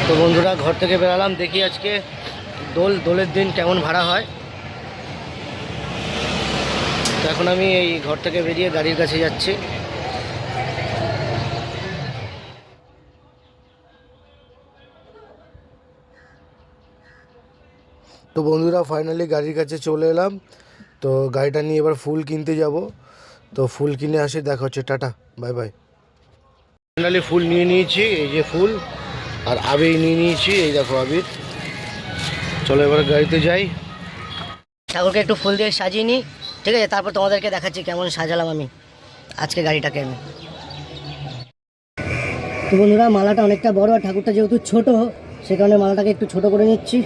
তো বন্ধুরা ঘর থেকে বেরালাম, দেখি আজকে দোলের দিন কেমন ভাড়া হয়। তো এখন আমি এই ঘর থেকে বেরিয়ে গাড়ির কাছে যাচ্ছি। তো বন্ধুরা ফাইনালি গাড়ির কাছে চলে এলাম। তো গাড়িটা নিয়ে এবার ফুল কিনতে যাব। তো ফুল কিনে আসি, দেখা হচ্ছে, টাটা বাই বাই। ফাইনালি ফুল নিয়ে নিয়েছি, এই যে ফুল, আর আবির নিয়ে নিয়েছি, এই দেখো আবির। চলো এবার গাড়িতে যাই, ঠাকুরকে একটু ফুল দিয়ে সাজিয়ে নিই, ঠিক আছে? তারপর তোমাদেরকে দেখাচ্ছি কেমন সাজালাম আমি আজকে গাড়িটাকে আমি। তো বন্ধুরা মালাটা অনেকটা বড়, আর ঠাকুরটা যেহেতু ছোট, সে কারণে মালাটাকে একটু ছোট করে নিচ্ছি।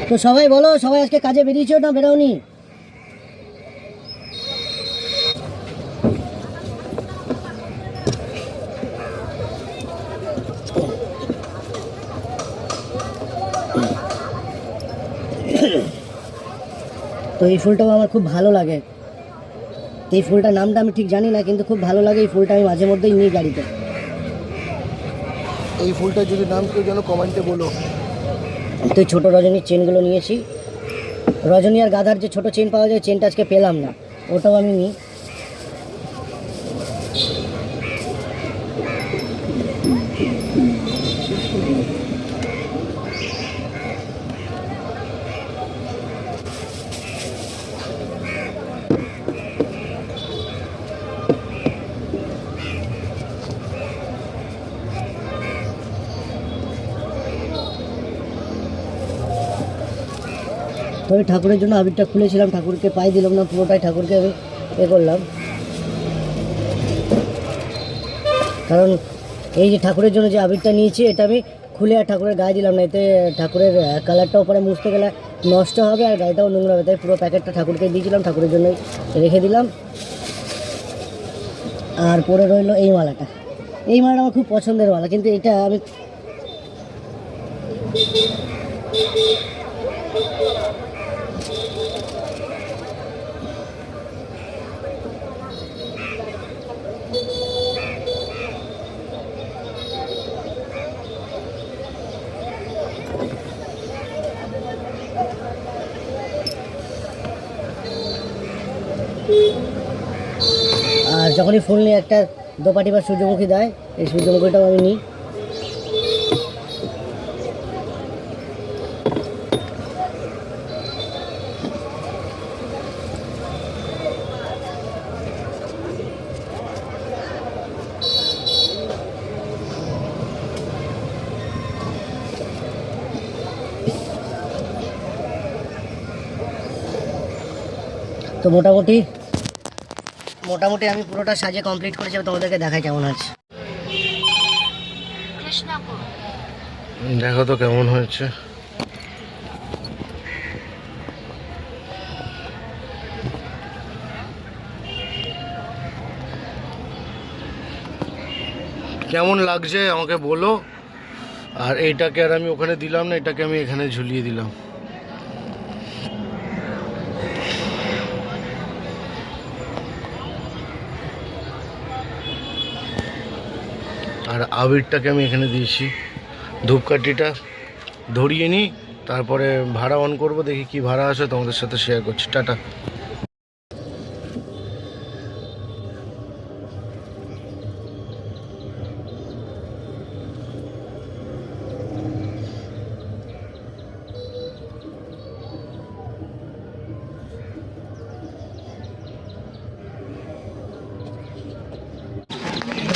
তো সবাই বলো, সবাই আজকে কাজে বেরিয়েছো না বেরোনি? তো এই ফুলটাও আমার খুব ভালো লাগে। তো এই ফুলটার নামটা আমি ঠিক জানি না, কিন্তু খুব ভালো লাগে এই ফুলটা, আমি মাঝে মধ্যেই নিই গাড়িতে। এই ফুলটার যদি নাম কেউ যেন কমেন্টে বলো। তো এই ছোটো রজনীর চেনগুলো নিয়েছি। রজনী আর গাধার যে ছোটো চেন পাওয়া যায়, চেনটা আজকে পেলাম না, ওটাও আমি নিই। তো আমি ঠাকুরের জন্য আবিরটা খুলেছিলাম, ঠাকুরকে পাই দিলাম না, পুরোটাই ঠাকুরকে আমি করলাম। কারণ এই যে ঠাকুরের জন্য যে আবিরটা নিয়েছি, এটা আমি খুলে আর ঠাকুরের গায়ে দিলাম না, এতে ঠাকুরের কালারটাও পরে মুছতে গেলে নষ্ট হবে আর গাড়িটাও নোংরা হবে, তাই পুরো প্যাকেটটা ঠাকুরকে দিয়েছিলাম, ঠাকুরের জন্যই রেখে দিলাম। আর পরে রইল এই মালাটা। এই মালাটা আমার খুব পছন্দের মালা, কিন্তু এটা আমি আর যখনই ফুল নিয়ে একটা দোপাটি বা সূর্যমুখী দেয়, এই সূর্যমুখীটাও আমি নিই। তো মোটামুটি আমি পুরোটা সাজিয়ে কমপ্লিট করেছি, তোমাদেরকে দেখাই কেমন আছে। দেখো তো কেমন হয়েছে। কেমন লাগছে আমাকে বলো। আর এইটাকে আর আমি ওখানে দিলাম না, এটাকে আমি এখানে ঝুলিয়ে দিলাম। আর আবিরটাকে আমি এখানে দিয়েছি। ধূপকাঠিটা ধরিয়ে নিই, তারপরে ভাড়া অন করব, দেখি কি ভাড়া আসে, তোমাদের সাথে শেয়ার করছি। টাটা।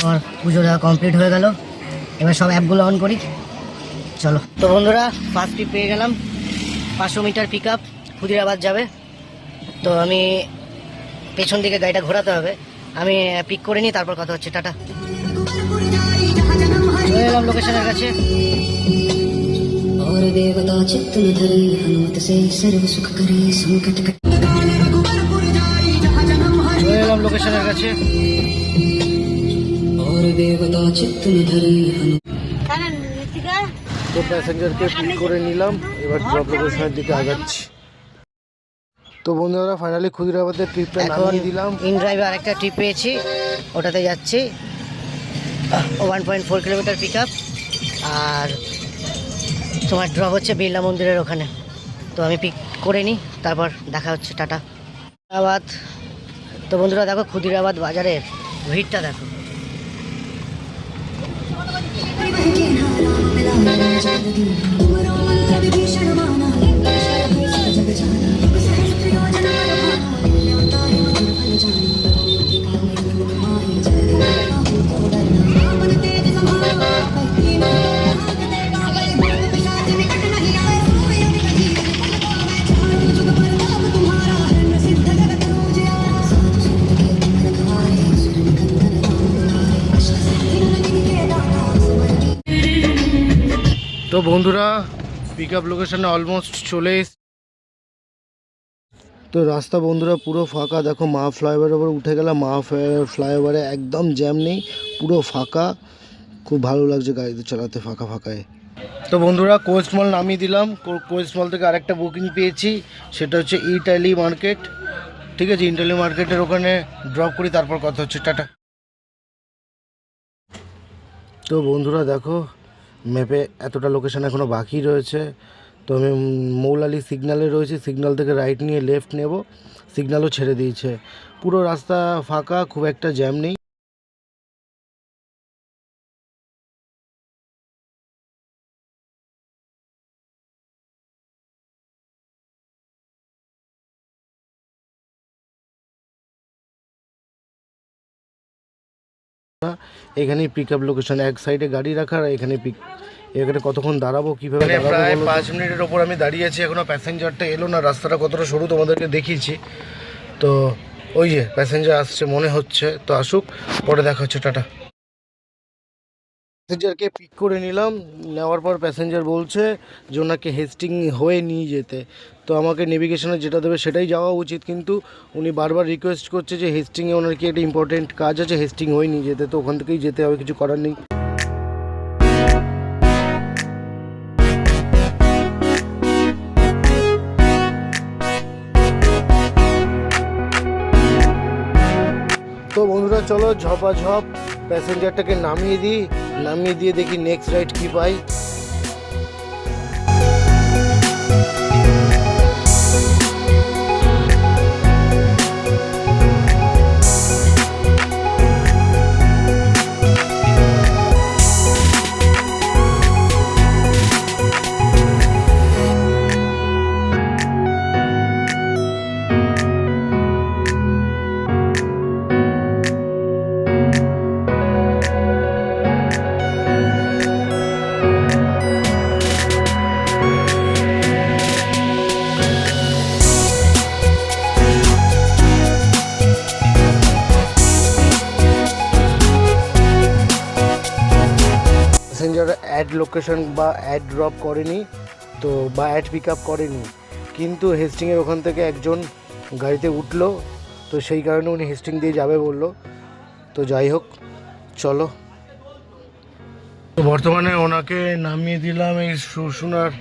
আমার পুজো দেওয়া কমপ্লিট হয়ে গেল, এবার সব অ্যাপগুলো অন করি, চলো। তো বন্ধুরা ফার্স্ট ট্রিপ পেয়ে গেলাম, 500 মিটার পিক আপ, ক্ষুদিরাবাদ যাবে। তো আমি পেছন দিকে গাড়িটা ঘোরাতে হবে, আমি পিক করে নিই, তারপর কথা হচ্ছে, টাটা। চলে এলাম লোকেশনের কাছে। চলে এলাম লোকেশনের কাছে। তো প্যাসেঞ্জারকে পিক করে নিলাম, এবার ড্রপ লোকেশনের দিকে আগাচ্ছি। তো বন্ধুরা ফাইনালি ক্ষুদিরাবাদের ট্রিপটা নামিয়ে দিলাম। ইন ড্রাইভে আরেকটা ট্রিপ পেয়েছি, ওটাতে যাচ্ছি। 1.4 কিলোমিটার পিক আপ। আর তোমার ড্রপ হচ্ছে বিড়লা মন্দিরের ওখানে। তো আমি পিক করে নিই, তারপর দেখা হচ্ছে। টাটা। আবাদ। তো বন্ধুরা দেখো ক্ষুদিরাবাদ বাজারের ভিড়টা দেখো। তো বন্ধুরা পিক আপ লোকেশনে অলমোস্ট চলে এসেছি। তো রাস্তা বন্ধুরা পুরো ফাঁকা, দেখো মা ফ্লাইওভারের ওপর উঠে গেলাম। মা ফ্লাইওভারে একদম জ্যাম নেই, পুরো ফাঁকা। খুব ভালো লাগছে গাড়িতে চালাতে ফাঁকা ফাঁকায়। তো বন্ধুরা কোস্ট মল নামিয়ে দিলাম। কোস্ট মল থেকে আরেকটা বুকিং পেয়েছি, সেটা হচ্ছে ইটালি মার্কেট। ঠিক আছে, ইটালি মার্কেটের ওখানে ড্রপ করি, তারপর কথা হচ্ছে। টাটা। তো বন্ধুরা দেখো ম্যাপে এতটা লোকেশন এখনও বাকি রয়েছে। তো আমি মৌলালি সিগন্যালে রয়েছি, সিগন্যাল থেকে রাইট নিয়ে লেফট নেব। সিগন্যালও ছেড়ে দিয়েছে, পুরো রাস্তা ফাঁকা, খুব একটা জ্যাম নেই। এখানেই পিক আপ লোকেশন, এক সাইডে গাড়ি রাখার, এখানে এখানে কতক্ষণ দাঁড়াবো, কীভাবে প্রায় 5 মিনিটের ওপর আমি দাঁড়িয়ে আছি, এখনও প্যাসেঞ্জারটা এলো না। রাস্তাটা কতটা সরু তোমাদেরকে দেখিয়েছি। তো ওই যে প্যাসেঞ্জার আসছে মনে হচ্ছে, তো আসুক, পরে দেখা হচ্ছে। টাটা। প্যাসেঞ্জারকে পিক করে নিলাম, নেওয়ার পর প্যাসেঞ্জার বলছে যে ওনাকে হেস্টিং হয়ে নিয়ে যেতে। তো আমাকে নেভিগেশনে যেটা দেবে সেটাই যাওয়া উচিত, কিন্তু উনি বারবার রিকোয়েস্ট করছে যে হেস্টিংয়ে ওনার কি একটা ইম্পর্টেন্ট কাজ আছে, হেস্টিং হয়ে নিয়ে যেতে। তো ওখান থেকেই যেতে হবে, কিছু করার নেই। তো বন্ধুরা চলো ঝপাঝপ প্যাসেঞ্জারটাকে নামিয়ে দিই, নামিয়ে দিয়ে দেখি নেক্সট রাইড কি পাই। প্যাসেঞ্জার অ্যাড লোকেশন বা অ্যাড ড্রপ করেনি, তো বা অ্যাড পিক আপ করেনি, কিন্তু হেস্টিংয়ের ওখান থেকে একজন গাড়িতে উঠলো, তো সেই কারণে উনি হেস্টিং দিয়ে যাবে বললো। তো যাই হোক চলো। তো বর্তমানে ওনাকে নামিয়ে দিলাম এই সুরসুনার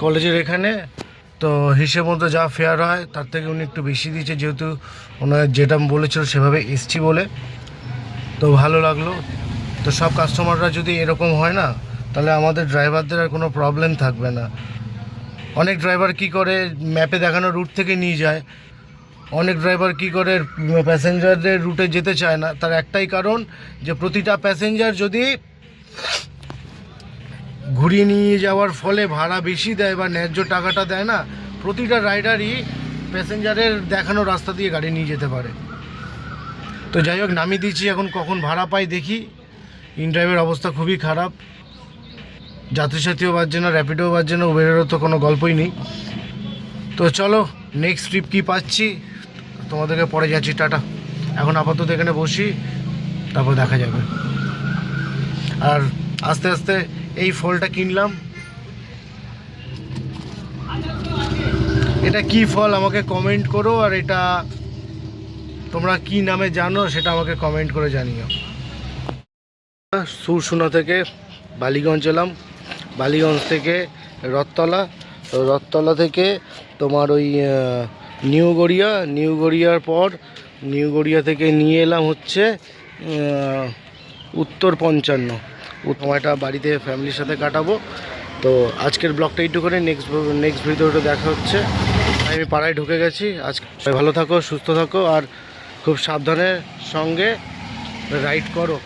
কলেজের এখানে। তো হিসেব মতো যা ফেয়ার হয় তার থেকে উনি একটু বেশি দিয়েছে, যেহেতু ওনার যেটা বলেছিল সেভাবে এসছি বলে। তো ভালো লাগলো। তো সব কাস্টমাররা যদি এরকম হয় না, তাহলে আমাদের ড্রাইভারদের আর কোনো প্রবলেম থাকবে না। অনেক ড্রাইভার কি করে ম্যাপে দেখানো রুট থেকে নিয়ে যায়, অনেক ড্রাইভার কি করে প্যাসেঞ্জারদের রুটে যেতে চায় না। তার একটাই কারণ যে প্রতিটা প্যাসেঞ্জার যদি ঘুরিয়ে নিয়ে যাওয়ার ফলে ভাড়া বেশি দেয় বা ন্যায্য টাকাটা দেয় না, প্রতিটা রাইডারই প্যাসেঞ্জারের দেখানো রাস্তা দিয়ে গাড়ি নিয়ে যেতে পারে। তো যাই হোক নামিয়ে দিচ্ছি, এখন কখন ভাড়া পাই দেখি। ইন ড্রাইভের অবস্থা খুবই খারাপ, যাত্রী সাথীও বাজছে না, র্যাপিডোও বাজছে না, উবেরেরও তো কোনো গল্পই নেই। তো চলো নেক্সট ট্রিপ কী পাচ্ছি তোমাদেরকে পরে যাচ্ছি। টাটা। এখন আপাতত এখানে বসি, তারপর দেখা যাবে। আর আস্তে আস্তে এই ফলটা কিনলাম, এটা কি ফল আমাকে কমেন্ট করো, আর এটা তোমরা কি নামে জানো সেটা আমাকে কমেন্ট করে জানিও। সুরসুনা থেকে বালিগঞ্জ এলাম, বালিগঞ্জ থেকে রথতলা, রথতলা থেকে তোমার ওই নিউ গড়িয়ার পর নিউ গড়িয়া থেকে নিয়ে এলাম হচ্ছে উত্তর 55। সময়টা বাড়িতে ফ্যামিলির সাথে কাটাবো। তো আজকের ব্লগটা এইটুকুনি, নেক্সট ভিডিওটা দেখা হচ্ছে। আমি পাড়ায় ঢুকে গেছি। আজকে ভালো থাকো, সুস্থ থাকো, আর খুব সাবধানের সঙ্গে রাইড করো।